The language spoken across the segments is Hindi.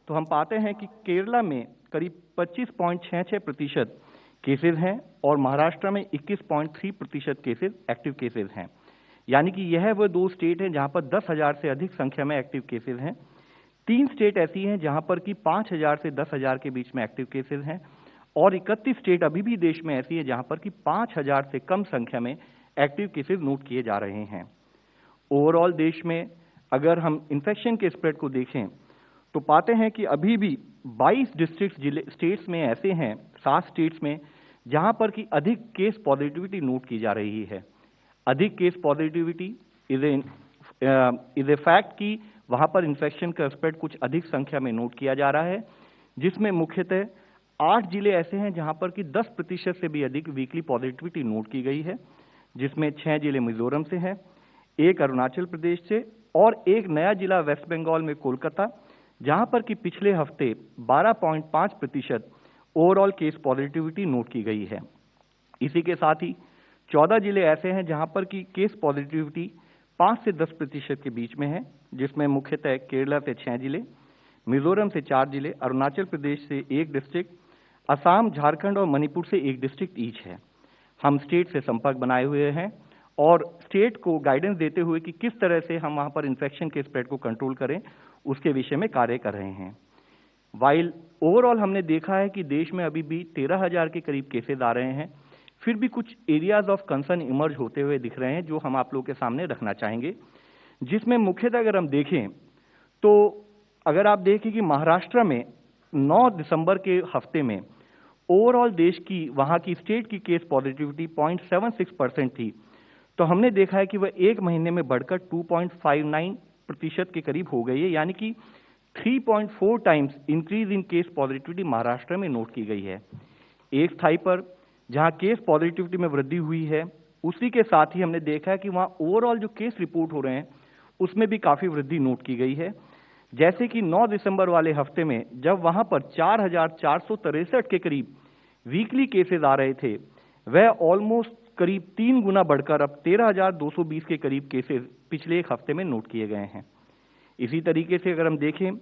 तो हम पाते हैं कि केरला में करीब 25.66% केसेस हैं और महाराष्ट्र में 21.3% केसेस एक्टिव केसेस हैं। यानी कि यह वो दो स्टेट हैं जहां पर 10,000 से अधिक संख्या में एक्टिव केसेस हैं। 3 स्टेट ऐसी हैं जहां पर कि 5,000 से 10,000 के बीच में एक्टिव केसेस हैं और 31 स्टेट अभी भी देश में ऐसी है जहां पर कि 5,000 से कम संख्या में एक्टिव केसेस नोट किए जा रहे हैं। ओवरऑल देश में अगर हम इन्फेक्शन के स्प्रेड को देखें तो पाते हैं कि अभी भी 22 डिस्ट्रिक्ट स्टेट्स में ऐसे हैं, 7 स्टेट्स में, जहां पर कि अधिक केस पॉजिटिविटी नोट की जा रही है। अधिक case positivity is a fact कि वहां पर इन्फेक्शन का स्प्रेड कुछ अधिक संख्या में नोट किया जा रहा है, जिसमें मुख्यतः 8 जिले ऐसे हैं जहां पर कि 10% से भी अधिक वीकली पॉजिटिविटी नोट की गई है, जिसमें 6 जिले मिजोरम से हैं, 1 अरुणाचल प्रदेश से और 1 नया जिला वेस्ट बंगाल में कोलकाता, जहां पर कि पिछले हफ्ते 12.5% ओवरऑल केस पॉजिटिविटी नोट की गई है। इसी के साथ ही 14 जिले ऐसे हैं जहां पर कि केस पॉजिटिविटी 5 से 10% के बीच में है, जिसमें मुख्यतः केरला से 6 जिले, मिजोरम से 4 जिले, अरुणाचल प्रदेश से 1 डिस्ट्रिक्ट, असम, झारखंड और मणिपुर से 1 डिस्ट्रिक्ट ईच है। हम स्टेट से संपर्क बनाए हुए हैं और स्टेट को गाइडेंस देते हुए कि किस तरह से हम वहां पर इन्फेक्शन के स्प्रेड को कंट्रोल करें, उसके विषय में कार्य कर रहे हैं। वाइल ओवरऑल हमने देखा है कि देश में अभी भी 13,000 के करीब केसेस आ रहे हैं, फिर भी कुछ एरियाज ऑफ कंसर्न इमर्ज होते हुए दिख रहे हैं जो हम आप लोगों के सामने रखना चाहेंगे, जिसमें मुख्यतः अगर हम देखें तो अगर आप देखें कि महाराष्ट्र में 9 दिसंबर के हफ्ते में ओवरऑल देश की वहां की स्टेट की केस पॉजिटिविटी 0.76% थी, तो हमने देखा है कि वह 1 महीने में बढ़कर 2.59% के करीब हो गई है। यानी कि 3.4 times increase in case positivity Maharashtra में नोट की गई है। एक स्थाई पर जहां केस पॉजिटिविटी में वृद्धि हुई है, उसी के साथ ही हमने देखा है कि वहां ओवरऑल जो केस रिपोर्ट हो रहे हैं उसमें भी काफी वृद्धि नोट की गई है। जैसे कि 9 दिसंबर वाले हफ्ते में जब वहां पर 4,463 के करीब वीकली केसेस आ रहे थे, वह ऑलमोस्ट करीब 3 गुना बढ़कर अब 13,220 के करीब केसेस पिछले एक हफ्ते में नोट किए गए हैं। इसी तरीके से अगर हम देखें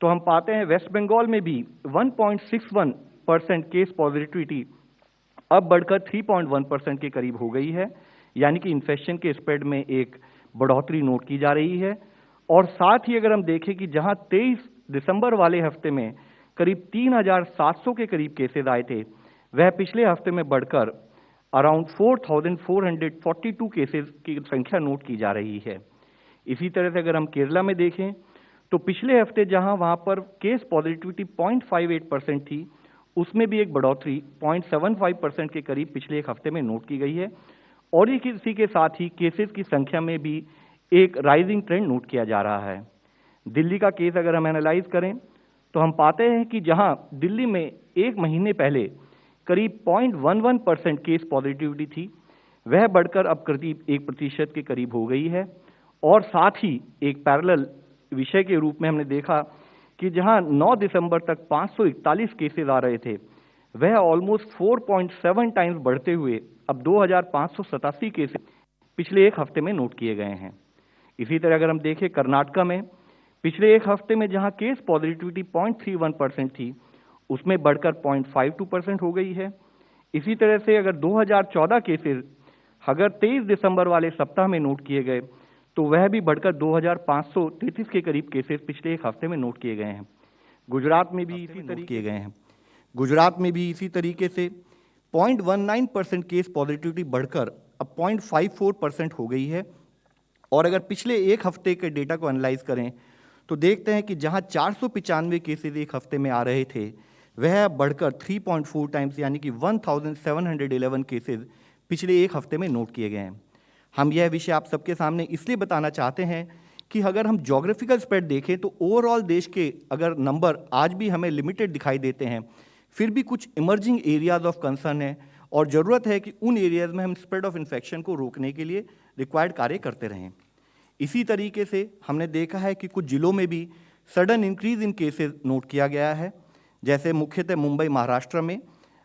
तो हम पाते हैं वेस्ट बंगाल में भी 1.61% केस पॉजिटिविटी अब बढ़कर 3.1% के करीब हो गई है। यानी कि इन्फेक्शन के स्प्रेड में एक बढ़ोतरी नोट की जा रही है। और साथ ही अगर हम देखें कि जहां 23 दिसंबर वाले हफ्ते में करीब 3,700 के करीब केसेस आए थे, वह पिछले हफ्ते में बढ़कर अराउंड 4,442 केसेस की संख्या नोट की जा रही है। इसी तरह से अगर हम केरला में देखें तो पिछले हफ्ते जहां वहां पर केस पॉजिटिविटी 0.58% थी, उसमें भी एक बढ़ोतरी 0.75% के करीब पिछले एक हफ्ते में नोट की गई है। और इसी के साथ ही केसेस की संख्या में भी एक राइजिंग ट्रेंड नोट किया जा रहा है। दिल्ली का केस अगर हम एनालाइज करें तो हम पाते हैं कि जहां दिल्ली में 1 महीने पहले करीब 0.11% केस पॉजिटिविटी थी, वह बढ़कर अब करीब 1% के करीब हो गई है। और साथ ही एक पैरेलल विषय के रूप में हमने देखा कि जहां 9 दिसंबर तक 541 केसेस आ रहे थे, वह ऑलमोस्ट 4.7 टाइम्स बढ़ते हुए अब 2,587 केसेस पिछले एक हफ्ते में नोट किए गए हैं। इसी तरह अगर हम देखें कर्नाटका में पिछले एक हफ्ते में जहां केस पॉजिटिविटी 0.31% थी, उसमें बढ़कर 0.52% हो गई है। इसी तरह से अगर 2014 केसेस अगर 23 दिसंबर वाले सप्ताह में नोट किए गए तो वह भी बढ़कर 2,533 के करीब केसेस पिछले एक हफ्ते में नोट किए गए हैं। गुजरात में भी इसी तरीके से 0.19% केस पॉजिटिविटी बढ़कर अब 0.54% हो गई है। और अगर पिछले एक हफ्ते के डेटा को एनालाइज करें तो देखते हैं कि जहां 495 केसेस एक हफ्ते में आ रहे थे, वह बढ़कर 3.4 टाइम्स यानी कि 1,711 केसेस पिछले एक हफ्ते में नोट किए गए हैं। हम यह विषय आप सबके सामने इसलिए बताना चाहते हैं कि अगर हम ज्योग्राफिकल स्प्रेड देखें तो ओवरऑल देश के अगर नंबर आज भी हमें लिमिटेड दिखाई देते हैं, फिर भी कुछ इमर्जिंग एरियाज ऑफ कंसर्न है और ज़रूरत है कि उन एरियाज में हम स्प्रेड ऑफ इन्फेक्शन को रोकने के लिए रिक्वायर्ड कार्य करते रहें। इसी तरीके से हमने देखा है कि कुछ जिलों में भी sudden increase in cases note किया गया है। जैसे मुख्यतः मुंबई महाराष्ट्र में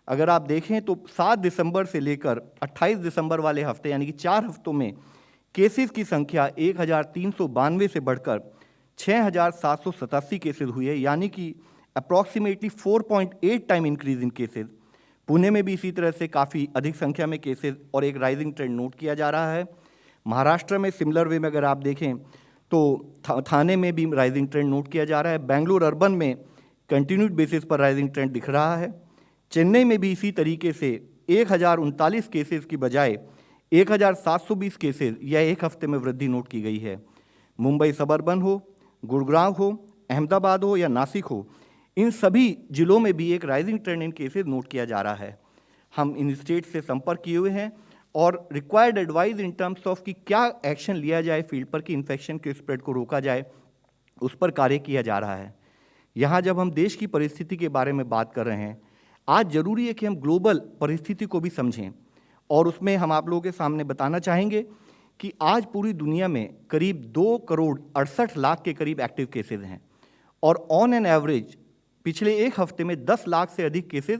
अगर आप देखें तो 7 दिसंबर से लेकर 28 दिसंबर वाले हफ्ते यानी कि 4 हफ्तों में केसेस की संख्या 1,392 से बढ़कर 6,787 केसेस हुए, यानी कि approximately 4.8 time increase in cases. Pune में भी इसी तरह से काफ़ी अधिक संख्या में केसेस और एक राइजिंग ट्रेंड नोट किया जा रहा है। महाराष्ट्र में सिमिलर वे में अगर आप देखें तो थाने में भी राइजिंग ट्रेंड नोट किया जा रहा है। बेंगलुरु अर्बन में कंटिन्यूड बेसिस पर राइजिंग ट्रेंड दिख रहा है। चेन्नई में भी इसी तरीके से 1039 केसेस की बजाय 1720 केसेस या एक हफ्ते में वृद्धि नोट की गई है। मुंबई सबअर्बन हो, गुड़गांव हो, अहमदाबाद हो या नासिक हो, इन सभी जिलों में भी एक राइजिंग ट्रेंड इन केसेस नोट किया जा रहा है। हम इन स्टेट से संपर्क किए हुए हैं और required advice in terms of कि क्या एक्शन लिया जाए फील्ड पर कि इन्फेक्शन के स्प्रेड को रोका जाए, उस पर कार्य किया जा रहा है। यहाँ जब हम देश की परिस्थिति के बारे में बात कर रहे हैं, आज जरूरी है कि हम ग्लोबल परिस्थिति को भी समझें और उसमें हम आप लोगों के सामने बताना चाहेंगे कि आज पूरी दुनिया में करीब 2 करोड़ 68 लाख के करीब एक्टिव केसेस हैं और ऑन एन एवरेज पिछले एक हफ्ते में 10 लाख से अधिक केसेस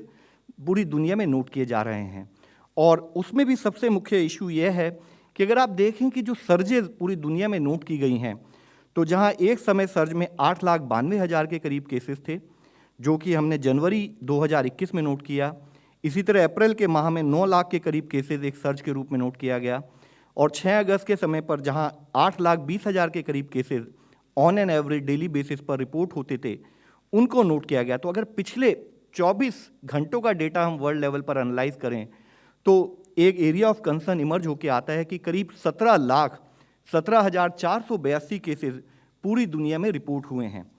पूरी दुनिया में नोट किए जा रहे हैं। और उसमें भी सबसे मुख्य इशू यह है कि अगर आप देखें कि जो सर्जेज पूरी दुनिया में नोट की गई हैं, तो जहां एक समय सर्ज में 8,92,000 के करीब केसेस थे, जो कि हमने जनवरी 2021 में नोट किया। इसी तरह अप्रैल के माह में 9 लाख के करीब केसेस एक सर्ज के रूप में नोट किया गया और 6 अगस्त के समय पर जहां 8,20,000 के करीब cases on an average daily basis पर रिपोर्ट होते थे, उनको नोट किया गया। तो अगर पिछले 24 घंटों का डेटा हम वर्ल्ड लेवल पर एनालाइज करें तो एक एरिया ऑफ कंसर्न इमर्ज होकर आता है कि करीब 17,17,482 केसेस पूरी दुनिया में रिपोर्ट हुए हैं।